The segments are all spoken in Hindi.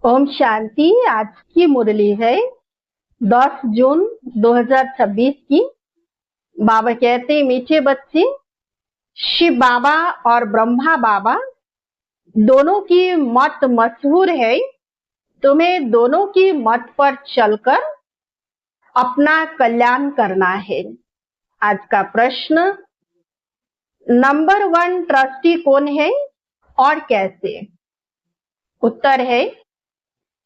ओम शांति। आज की मुरली है 10 जून 2026 की। बाबा कहते, मीठे बच्चे, शिव बाबा और ब्रह्मा बाबा दोनों की मत मशहूर है। तुम्हें दोनों की मत पर चलकर अपना कल्याण करना है। आज का प्रश्न, नंबर 1 ट्रस्टी कौन है और कैसे? उत्तर है,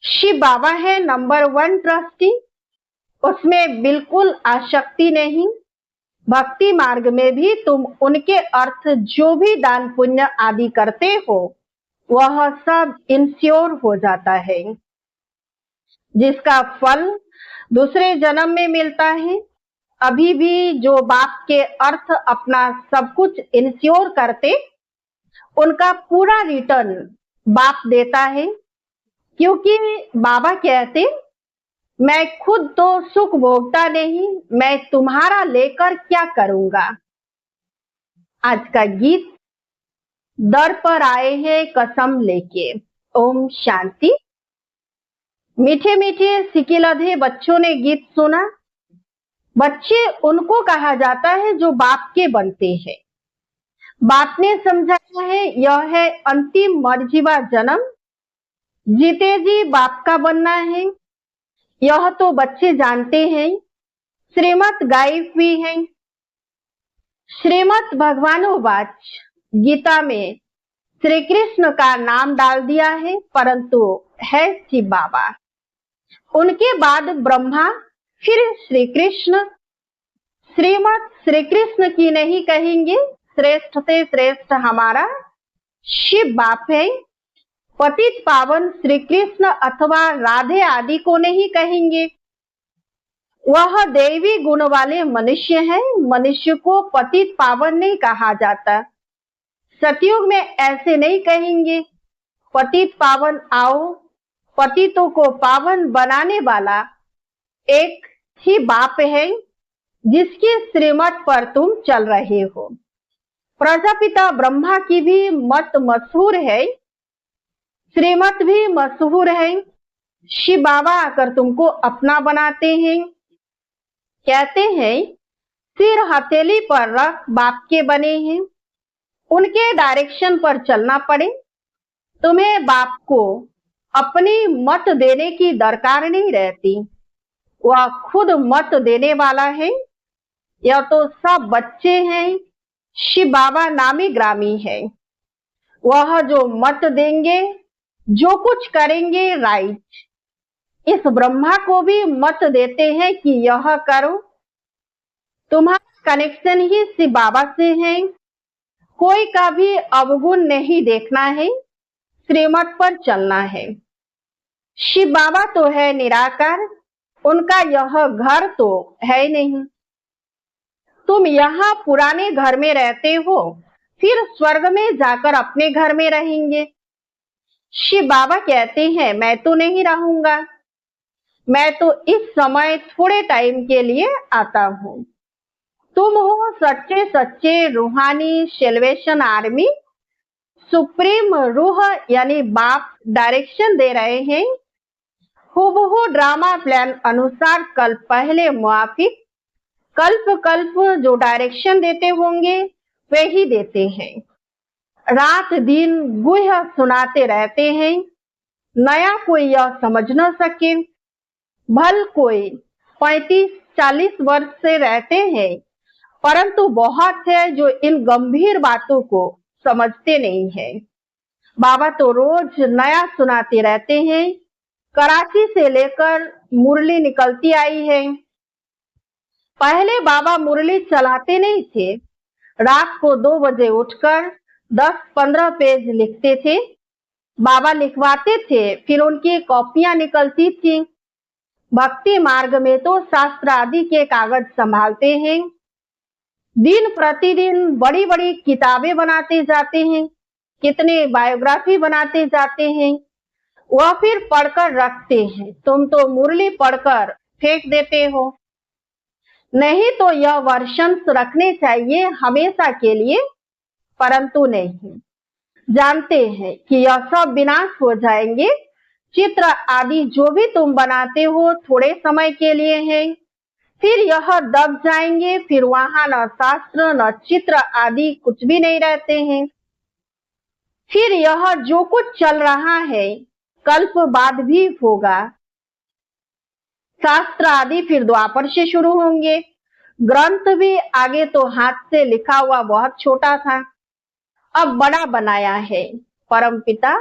शिव बाबा है नंबर 1 ट्रस्टी। उसमें बिल्कुल आसक्ति नहीं। भक्ति मार्ग में भी तुम उनके अर्थ जो भी दान पुण्य आदि करते हो वह सब इंश्योर हो जाता है। जिसका फल दूसरे जन्म में मिलता है। अभी भी जो बाप के अर्थ अपना सब कुछ इंश्योर करते, उनका पूरा रिटर्न बाप देता है। क्योंकि बाबा कहते, मैं खुद तो सुख भोगता नहीं, मैं तुम्हारा लेकर क्या करूंगा। आज का गीत, दर पर आए हैं कसम लेके। ओम शांति। मीठे मीठे सिकिलधे बच्चों ने गीत सुना। बच्चे उनको कहा जाता है जो बाप के बनते हैं। बाप ने समझाया है, यह है अंतिम मर्जीवा जन्म। जीते जी बाप का बनना है, यह तो बच्चे जानते हैं। श्रीमत गाई हुई है। श्रीमत भगवानोवाच, गीता में श्री कृष्ण का नाम डाल दिया है, परंतु है शिव बाबा। उनके बाद ब्रह्मा, फिर श्री कृष्ण। श्रीमत श्री कृष्ण की नहीं कहेंगे, श्रेष्ठ से श्रेष्ठ हमारा शिव बाप है। पतित पावन श्री कृष्ण अथवा राधे आदि को नहीं कहेंगे, वह देवी गुण वाले मनुष्य हैं। मनुष्य को पतित पावन नहीं कहा जाता। सतयुग में ऐसे नहीं कहेंगे, पतित पावन आओ। पतितों को पावन बनाने वाला एक ही बाप है, जिसकी श्रीमत पर तुम चल रहे हो। प्रजापिता ब्रह्मा की भी मत मशहूर है, श्रीमत भी मशहूर है। शिव बाबा आकर तुमको अपना बनाते हैं। कहते हैं, सिर हथेली पर रख बाप के बने हैं। उनके डायरेक्शन पर चलना पड़े। तुम्हें बाप को अपनी मत देने की दरकार नहीं रहती, वह खुद मत देने वाला है। यह तो सब बच्चे हैं, शिव बाबा नामी ग्रामी है। वह जो मत देंगे, जो कुछ करेंगे राइट। इस ब्रह्मा को भी मत देते हैं कि यह करो। तुम्हारा कनेक्शन ही शिव बाबा से है। कोई का भी अवगुण नहीं देखना है, श्रीमत पर चलना है। शिव बाबा तो है निराकार, उनका यह घर तो है नहीं। तुम यहाँ पुराने घर में रहते हो, फिर स्वर्ग में जाकर अपने घर में रहेंगे। शिव बाबा कहते हैं, मैं तो नहीं रहूंगा, मैं तो इस समय थोड़े टाइम के लिए आता हूँ। तुम हो सच्चे सच्चे रूहानी सेल्वेशन आर्मी। सुप्रीम रूह यानी बाप डायरेक्शन दे रहे हैं। हूबहू ड्रामा प्लान अनुसार कल पहले मुआफिक कल्प कल्प जो डायरेक्शन देते होंगे वे ही देते हैं। रात दिन गुह्य सुनाते रहते हैं। नया कोई यह समझ न सके। भल कोई 35-40 वर्ष से रहते हैं, परंतु बहुत है जो इन गंभीर बातों को समझते नहीं है। बाबा तो रोज नया सुनाते रहते हैं। कराची से लेकर मुरली निकलती आई है। पहले बाबा मुरली चलाते नहीं थे। रात को 2 बजे उठकर 10-15 पेज लिखते थे। बाबा लिखवाते थे, फिर उनकी कॉपियां निकलती थी। भक्ति मार्ग में तो शास्त्र आदि के कागज संभालते हैं। दिन प्रतिदिन बड़ी बड़ी किताबें बनाते जाते हैं, कितने बायोग्राफी बनाते जाते हैं, वह फिर पढ़कर रखते हैं। तुम तो मुरली पढ़कर फेंक देते हो। नहीं तो यह वर्षन्स रखने चाहिए हमेशा के लिए, परंतु नहीं। जानते हैं कि यह सब विनाश हो जाएंगे, चित्र आदि जो भी तुम बनाते हो थोड़े समय के लिए है, फिर यह दब जाएंगे, फिर वहां न शास्त्र न चित्र आदि कुछ भी नहीं रहते हैं। फिर यह जो कुछ चल रहा है कल्प बाद भी होगा। शास्त्र आदि फिर द्वापर से शुरू होंगे। ग्रंथ भी आगे तो हाथ से लिखा हुआ बहुत छोटा था, अब बड़ा बनाया है। परमपिता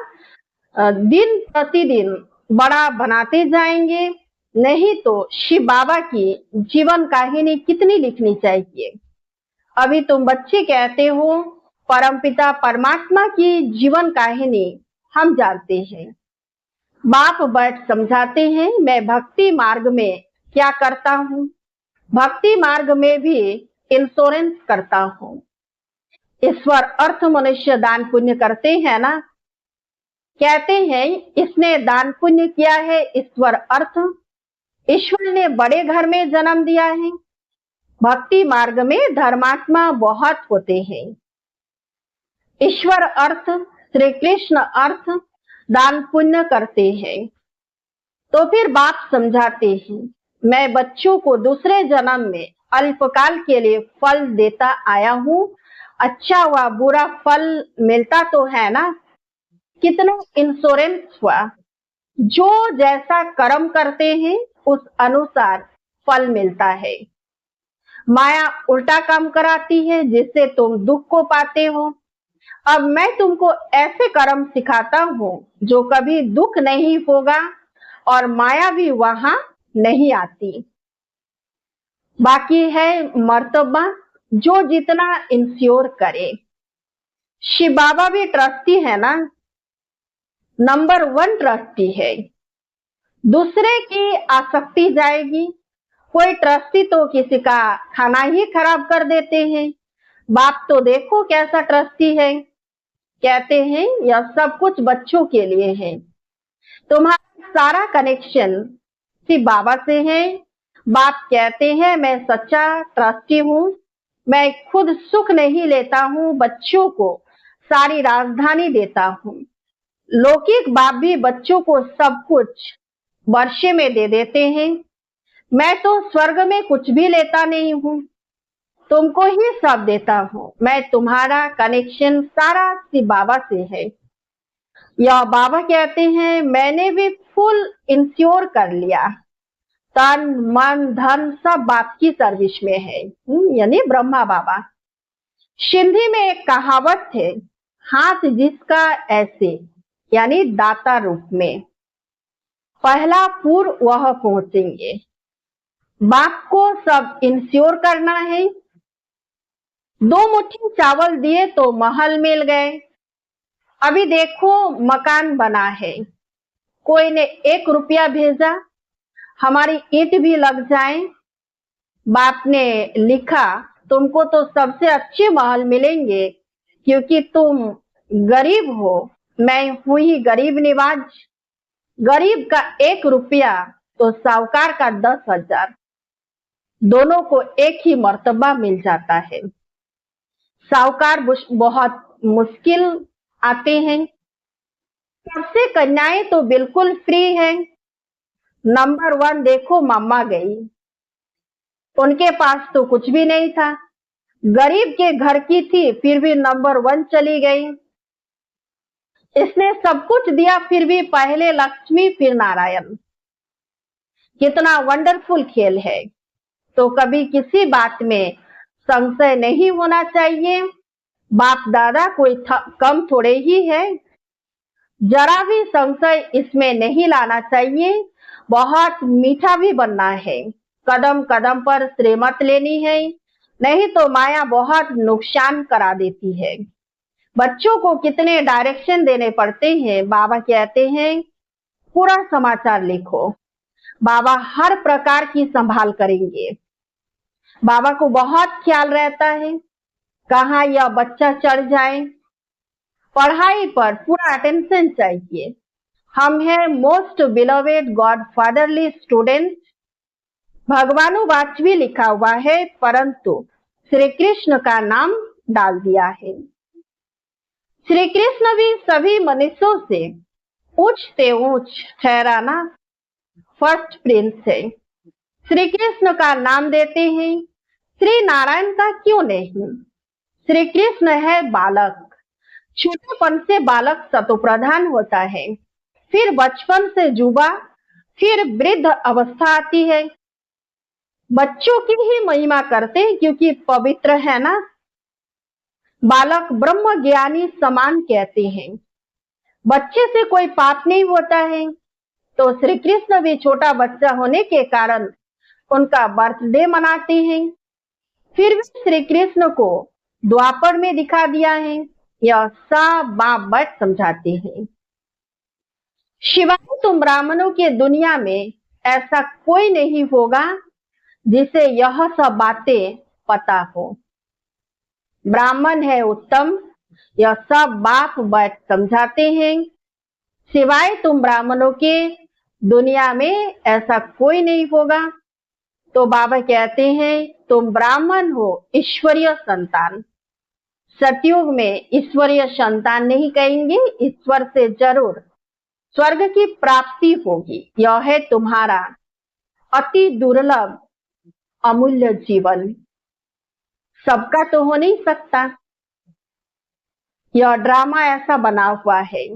दिन प्रतिदिन बड़ा बनाते जाएंगे, नहीं तो शिव बाबा की जीवन कहानी कितनी लिखनी चाहिए। अभी तुम बच्चे कहते हो परमपिता परमात्मा की जीवन कहानी हम जानते हैं। बाप बैठ समझाते हैं, मैं भक्ति मार्ग में क्या करता हूँ, भक्ति मार्ग में भी इंश्योरेंस करता हूँ। ईश्वर अर्थ मनुष्य दान पुण्य करते हैं ना, कहते हैं इसने दान पुण्य किया है। ईश्वर अर्थ, ईश्वर ने बड़े घर में जन्म दिया है। भक्ति मार्ग में धर्मात्मा बहुत होते हैं। ईश्वर अर्थ, श्री कृष्ण अर्थ दान पुण्य करते हैं। तो फिर बाप समझाते हैं, मैं बच्चों को दूसरे जन्म में अल्पकाल के लिए फल देता आया हूँ। अच्छा व बुरा फल मिलता तो है ना, कितना इंश्योरेंस हुआ। जो जैसा कर्म करते हैं उस अनुसार फल मिलता है। माया उल्टा काम कराती है जिससे तुम दुख को पाते हो। अब मैं तुमको ऐसे कर्म सिखाता हूँ जो कभी दुख नहीं होगा और माया भी वहां नहीं आती। बाकी है मर्तबा, जो जितना इंश्योर करे। शिव बाबा भी ट्रस्टी है ना, नंबर 1 ट्रस्टी है। दूसरे की आसक्ति जाएगी। कोई ट्रस्टी तो किसी का खाना ही खराब कर देते हैं। बाप तो देखो कैसा ट्रस्टी है, कहते हैं यह सब कुछ बच्चों के लिए है। तुम्हारा सारा कनेक्शन शिव बाबा से है। बाप कहते हैं मैं सच्चा ट्रस्टी हूँ, मैं खुद सुख नहीं लेता हूँ, बच्चों को सारी राजधानी देता हूँ। लौकिक बाप भी बच्चों को सब कुछ वर्षे में दे देते हैं। मैं तो स्वर्ग में कुछ भी लेता नहीं हूँ, तुमको ही सब देता हूँ। मैं तुम्हारा कनेक्शन सारा शिव बाबा से है। यह बाबा कहते हैं मैंने भी फुल इंश्योर कर लिया, तन मन धन सब बाप की सर्विस में है, यानी ब्रह्मा बाबा। सिंधी में एक कहावत है, हाथ जिसका ऐसे, यानी दाता रूप में, पहला पूर वह पहुंचेंगे। बाप को सब इंश्योर करना है। 2 मुट्ठी चावल दिए तो महल मिल गए। अभी देखो मकान बना है, कोई ने 1 रुपया भेजा, हमारी ईंट भी लग जाए। बाप ने लिखा तुमको तो सबसे अच्छे महल मिलेंगे क्योंकि तुम गरीब हो, मैं हूं ही गरीब निवाज। गरीब का 1 रुपया तो साहूकार का 10,000, दोनों को एक ही मर्तबा मिल जाता है। साहूकार बहुत मुश्किल आते हैं। सबसे कन्याएं तो बिल्कुल फ्री है। नंबर 1 देखो मम्मा गई, उनके पास तो कुछ भी नहीं था, गरीब के घर की थी फिर भी नंबर 1 चली गई। इसने सब कुछ दिया फिर भी पहले लक्ष्मी फिर नारायण। कितना वंडरफुल खेल है। तो कभी किसी बात में संशय नहीं होना चाहिए। बाप दादा कोई कम थोड़े ही है, जरा भी संशय इसमें नहीं लाना चाहिए। बहुत मीठा भी बनना है, कदम कदम पर श्रीमत लेनी है, नहीं तो माया बहुत नुकसान करा देती है। बच्चों को कितने डायरेक्शन देने पड़ते हैं। बाबा कहते हैं पूरा समाचार लिखो, बाबा हर प्रकार की संभाल करेंगे। बाबा को बहुत ख्याल रहता है कहाँ यह बच्चा चढ़ जाए। पढ़ाई पर पूरा अटेंशन चाहिए। हम हैं most beloved God fatherly student. भगवानुवाच भी लिखा हुआ है, परंतु श्री कृष्ण का नाम डाल दिया है। श्री कृष्ण भी सभी मनुष्यों से ऊंच से ऊंच ठहराना फर्स्ट प्रिंस है। श्री कृष्ण का नाम देते हैं, श्री नारायण का क्यों नहीं? श्री कृष्ण है बालक। छोटेपन से बालक सतोप्रधान होता है, फिर बचपन से युवा, फिर वृद्ध अवस्था आती है। बच्चों की ही महिमा करते हैं क्योंकि पवित्र है ना। बालक ब्रह्म ज्ञानी समान कहते हैं। बच्चे से कोई पाप नहीं होता है, तो श्री कृष्ण भी छोटा बच्चा होने के कारण उनका बर्थडे मनाते हैं। फिर भी श्री कृष्ण को द्वापर में दिखा दिया है, यह सब बाप बट समझाते हैं। शिवाय तुम ब्राह्मणों के दुनिया में ऐसा कोई नहीं होगा जिसे यह सब बातें पता हो। ब्राह्मण है उत्तम, यह सब बाप बट समझाते हैं। सिवाय तुम ब्राह्मणों के दुनिया में ऐसा कोई नहीं होगा। तो बाबा कहते हैं तुम ब्राह्मण हो, ईश्वरीय संतान। सतयुग में ईश्वरीय संतान नहीं कहेंगे, ईश्वर से जरूर स्वर्ग की प्राप्ति होगी। यह है तुम्हारा अति दुर्लभ अमूल्य जीवन। सबका तो हो नहीं सकता। यह ड्रामा ऐसा बना हुआ है,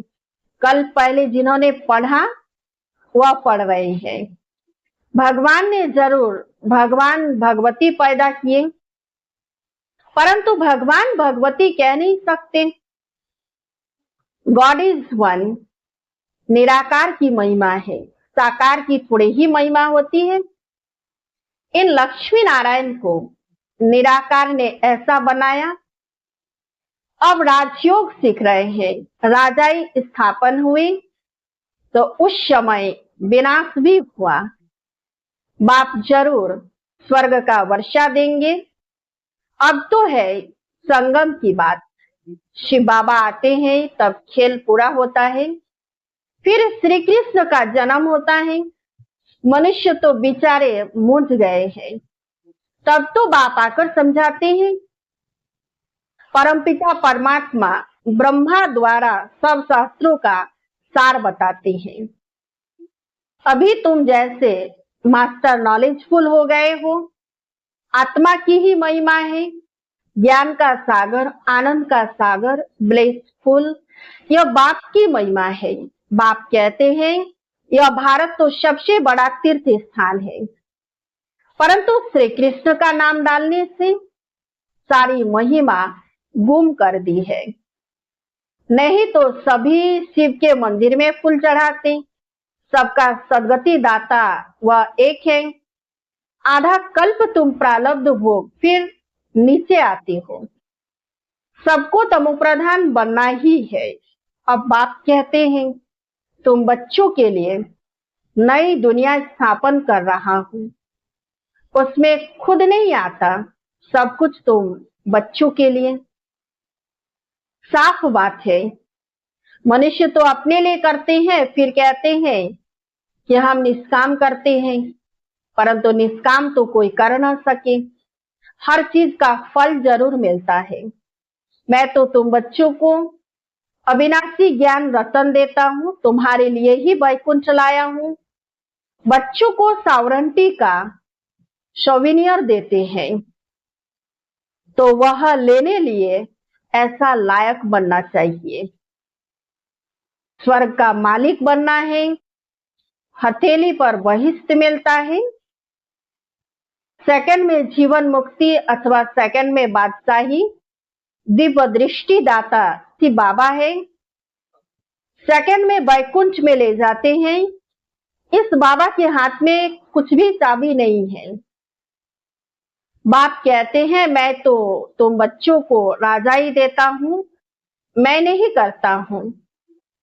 कल पहले जिन्होंने पढ़ा वह पढ़ रहे हैं। भगवान ने जरूर भगवान भगवती पैदा किए, परंतु भगवान भगवती कह नहीं सकते। God is one. निराकार की महिमा है, साकार की थोड़ी ही महिमा होती है। इन लक्ष्मी नारायण को निराकार ने ऐसा बनाया। अब राजयोग सीख रहे हैं, राजाई स्थापन हुई तो उस समय विनाश भी हुआ। बाप जरूर स्वर्ग का वर्षा देंगे। अब तो है संगम की बात। शिव बाबा आते हैं तब खेल पूरा होता है, फिर श्री कृष्ण का जन्म होता है। मनुष्य तो बेचारे मूंझ गए हैं, तब तो बाप आकर समझाते हैं। परमपिता परमात्मा ब्रह्मा द्वारा सब शास्त्रों का सार बताते हैं। अभी तुम जैसे मास्टर नॉलेजफुल हो गए हो। आत्मा की ही महिमा है, ज्ञान का सागर, आनंद का सागर, ब्लेसफुल। यह बाप की महिमा है। बाप कहते हैं यह भारत तो सबसे बड़ा तीर्थ स्थान है, परंतु श्री कृष्ण का नाम डालने से सारी महिमा गुम कर दी है। नहीं तो सभी शिव के मंदिर में फूल चढ़ाते। सबका सदगति दाता वह एक है। आधा कल्प तुम प्रारब्ध भोग फिर नीचे आते हो। सबको तमो प्रधान बनना ही है। अब बाप कहते हैं तुम बच्चों के लिए नई दुनिया स्थापन कर रहा हूं। उसमें खुद नहीं आता, सब कुछ तुम बच्चों के लिए। साफ बात है, मनुष्य तो अपने लिए करते हैं, फिर कहते हैं कि हम निष्काम करते हैं, परंतु निष्काम तो कोई कर ना सके। हर चीज का फल जरूर मिलता है। मैं तो तुम बच्चों को अविनाशी ज्ञान रतन देता हूं, तुम्हारे लिए ही वैकुंठ लाया हूं। बच्चों को सावरंटी का सोविनियर देते हैं, तो वह लेने लिए ऐसा लायक बनना चाहिए। स्वर्ग का मालिक बनना है, हथेली पर बहिष्ठ मिलता है। सेकंड में जीवन मुक्ति अथवा सेकंड में बादशाही। दिव्य दृष्टि दाता शिव बाबा है। सेकंड में वैकुंठ में ले जाते हैं। इस बाबा के हाथ में कुछ भी चाबी नहीं है। बाप कहते हैं मैं तो तुम बच्चों को राजाई देता हूं, मैं नहीं करता हूं।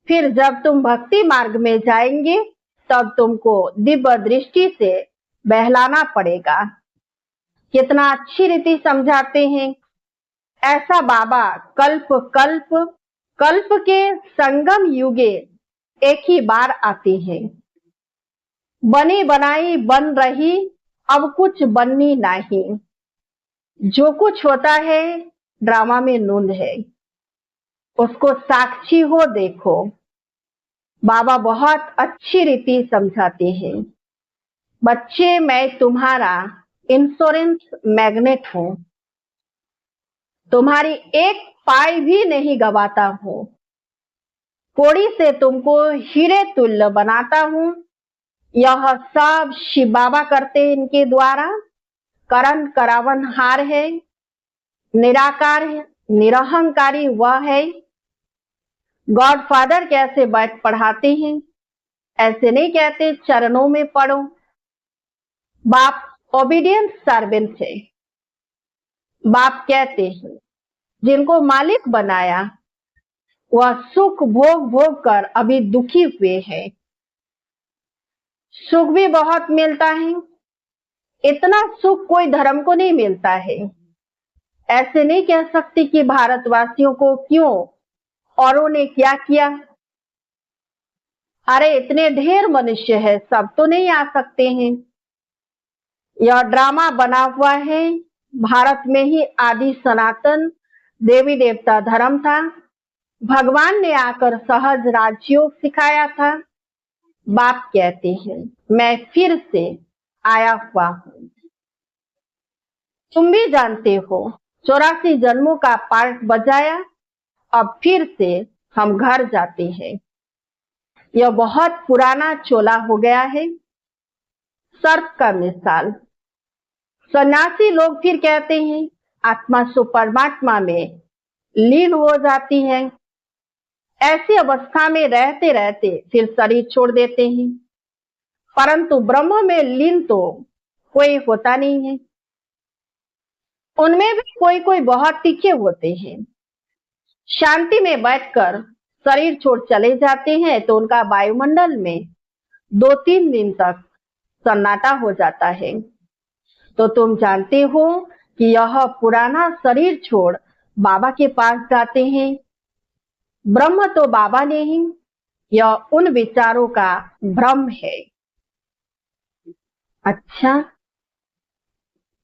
फिर जब तुम भक्ति मार्ग में जाएंगे तब तुमको दिव्य दृष्टि से बहलाना पड़ेगा। कितना अच्छी रीति समझाते हैं। ऐसा बाबा कल्प कल्प कल्प के संगम युगे एक ही बार आते हैं। बनी बनाई बन रही, अब कुछ बननी नहीं। जो कुछ होता है ड्रामा में नूंद है, उसको साक्षी हो देखो। बाबा बहुत अच्छी रीति समझाते हैं। बच्चे, मैं तुम्हारा इंश्योरेंस मैग्नेट हूं, तुम्हारी एक पाई भी नहीं गवाता हूं, कौड़ी से तुमको हीरे तुल्य बनाता हूं। यह सब शिव बाबा करते हैं इनके द्वारा। करण करावनहार है, निराकार है, निरहंकारी वह है। गॉड फादर कैसे बैठ पढ़ाते हैं, ऐसे नहीं कहते चरणों में पढ़ो। बाप ओबीडियंट सर्वेंट है। बाप कहते हैं जिनको मालिक बनाया वह सुख भोग भोग कर अभी दुखी हुए हैं। सुख भी बहुत मिलता है, इतना सुख कोई धर्म को नहीं मिलता है। ऐसे नहीं कह सकते कि भारतवासियों को क्यों औरों ने क्या किया। अरे इतने ढेर मनुष्य है, सब तो नहीं आ सकते हैं। यह ड्रामा बना हुआ है। भारत में ही आदि सनातन देवी देवता धर्म था। भगवान ने आकर सहज राजयोग सिखाया था। बाप कहते हैं मैं फिर से आया हुआ हूं। तुम भी जानते हो 84 जन्मों का पार्ट बजाया, अब फिर से हम घर जाते हैं। यह बहुत पुराना चोला हो गया है। सर्प का मिसाल, सन्यासी लोग फिर कहते हैं आत्मा सो परमात्मा में लीन हो जाती है। ऐसी अवस्था में रहते रहते फिर शरीर छोड़ देते हैं, परंतु ब्रह्म में लीन तो कोई होता नहीं है। उनमें भी कोई कोई बहुत तीखे होते हैं। शांति में बैठकर शरीर छोड़ चले जाते हैं तो उनका वायुमंडल में 2-3 दिन तक सन्नाटा हो जाता है। तो तुम जानते हो कि यह पुराना शरीर छोड़ बाबा के पास जाते हैं। ब्रह्म तो बाबा नहीं, यह उन विचारों का भ्रम है। अच्छा,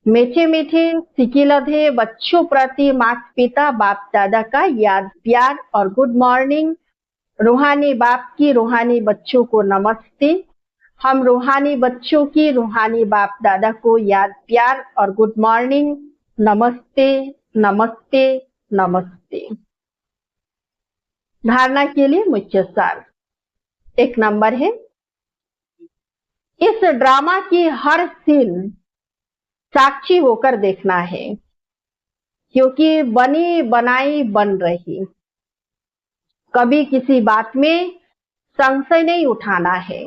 मीठे मीठे सिकिलधे बच्चों प्रति माता पिता बाप दादा का याद प्यार और गुड मॉर्निंग। रूहानी बाप की रूहानी बच्चों को नमस्ते। हम रूहानी बच्चों की रूहानी बाप दादा को याद प्यार और गुड मॉर्निंग, नमस्ते नमस्ते नमस्ते। धारणा के लिए मुख्य सार 1 नंबर है, इस ड्रामा की हर सीन साक्षी होकर देखना है, क्योंकि बनी बनाई बन रही। कभी किसी बात में संशय नहीं उठाना है।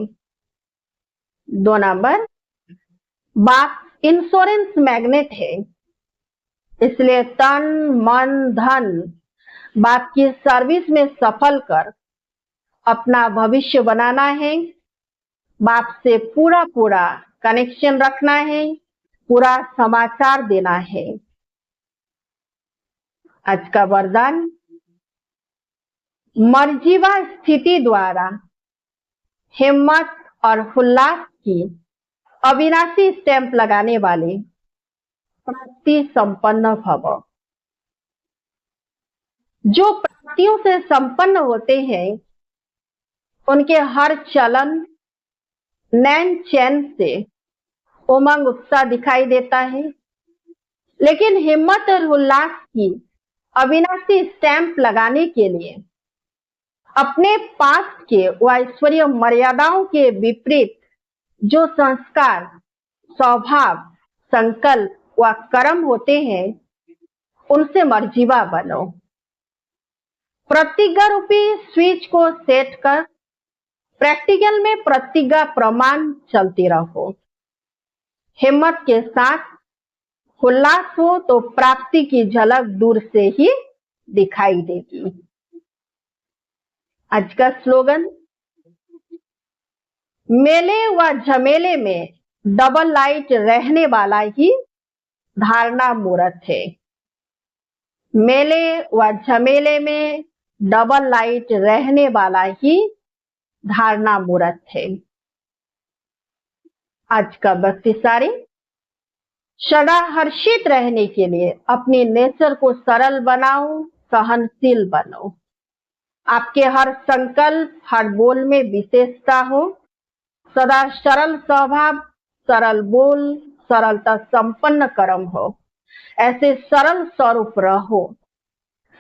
2 नंबर, बाप इंश्योरेंस मैग्नेट है, इसलिए तन मन धन बाप की सर्विस में सफल कर अपना भविष्य बनाना है। बाप से पूरा पूरा कनेक्शन रखना है, पूरा समाचार देना है। आज का वरदान, मर्जीवा स्थिति द्वारा हिम्मत और उल्लास की अविनाशी स्टैंप लगाने वाले प्राप्ति संपन्न भव। जो प्राप्तियों से संपन्न होते हैं उनके हर चलन नैन चैन से उमंग उत्साह दिखाई देता है, लेकिन हिम्मत और उल्लास की अविनाशी स्टैंप लगाने के लिए अपने पास के व ऐश्वर्य मर्यादाओं के विपरीत जो संस्कार, स्वभाव, संकल्प व कर्म होते हैं उनसे मर्जीवा बनो। प्रतिज्ञा रूपी स्विच को सेट कर प्रैक्टिकल में प्रतिज्ञा प्रमाण चलती रहो। हिम्मत के साथ उल्लास हो तो प्राप्ति की झलक दूर से ही दिखाई देगी। आज का स्लोगन, मेले व झमेले में डबल लाइट रहने वाला ही धारणा मूर्त है। मेले व झमेले में डबल लाइट रहने वाला ही धारणा मूर्त है। आज का बख्तिसारी, सदा हर्षित रहने के लिए अपने नेचर को सरल बनाओ, सहनशील बनो। आपके हर संकल्प, हर बोल में विशेषता हो। सदा सरल स्वभाव, सरल बोल, सरलता संपन्न कर्म हो। ऐसे सरल स्वरूप रहो।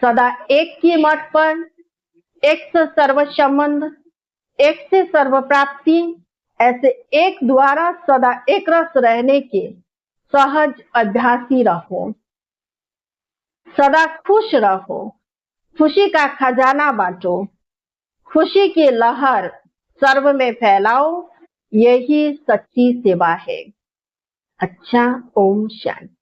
सदा एक की मठ पर, एक से सर्व संबंध, एक से सर्व प्राप्ति, ऐसे एक द्वारा सदा एक रस रहने के सहज अभ्यासी रहो। सदा खुश रहो, खुशी का खजाना बांटो, खुशी की लहर सर्व में फैलाओ। यही सच्ची सेवा है। अच्छा, ओम शांति।